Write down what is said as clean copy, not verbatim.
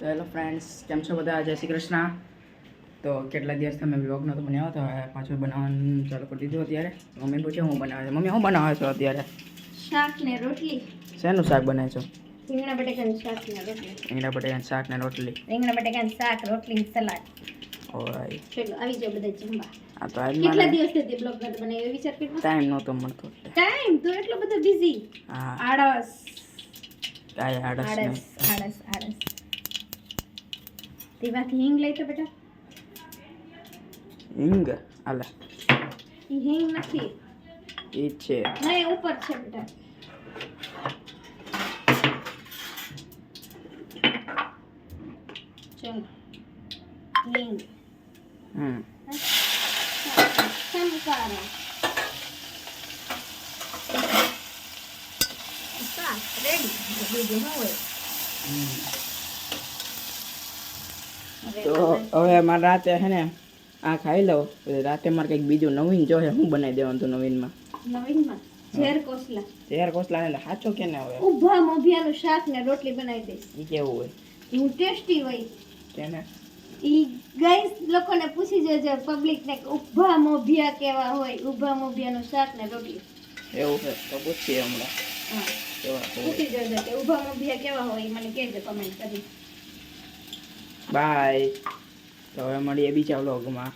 તો hello friends, કેમ છો બધા? જય શ્રી કૃષ્ણ. તો કેટલા દિવસ તમે બ્લોગ નહોતો બનાવ્યો તો પાછું બનાવવાનું ચાલુ કરી દીધું. અત્યારે મમ્મી પૂછે હું બનાવે છે. મમ્મી શું બનાવે છો અત્યારે? શાક ને રોટલી. શેનું શાક બનાવે છો? રીંગણા બટેકાનું શાક ને રોટલી. રીંગણા બટેકાનું શાક ને રોટલી. રીંગણા બટેકાનું શાક, રોટલી, સલાડ. ઓરાઈટ. ચલો આવી જાઓ બધા જમવા. આ તો આજ કેટલા મારે દિવસથી તે બ્લોગ નતો બનાવ્યો વિચાર કેટલો ટાઈમ નહોતો મળતો. ટાઈમ તો એટલો બધો બિઝી. હા, આળસ કાંઈ આળસ નહીં. આળસ તેમાંથી હિંગ લઈ તો બેટા. હિંગ આલે ઈ હિંગ નથી, એ છે. નહીં ઉપર છે બેટા. ચલો હિંગ સંકારા શાક રેડી. બીજું શું હોય? તો હવે મારે રાતે છે ને આ ખાઈ લઉં, પછી રાતે મારે કંઈક બીજું નવીન જોઈએ. શું બનાવી દેવાનું હતું નવીનમાં? નવીનમાં ઝેર કોસલા, ઝેર કોસલા ને સાચો કે ને હવે ઊભા મોભિયાનું શાક ને રોટલી બનાવી દઈશ. એ કેવું હોય હું ટેસ્ટી હોય. કે ને? ઈ ગાઈસ લોકોને પૂછી જોજો પબ્લિક ને ઊભા મોભિયા કેવા હોય. ઊભા મોભિયાનું શાક ને રોટલી. એવું છે તો પૂછીએ હમણાં હા, કેવા હોય. પૂછી જોજો કે ઊભા મોભિયા કેવા હોય. મને કહેજો કમેન્ટ કરી. બાય. તો હવે મળીએ બીજા વ્લોગમાં.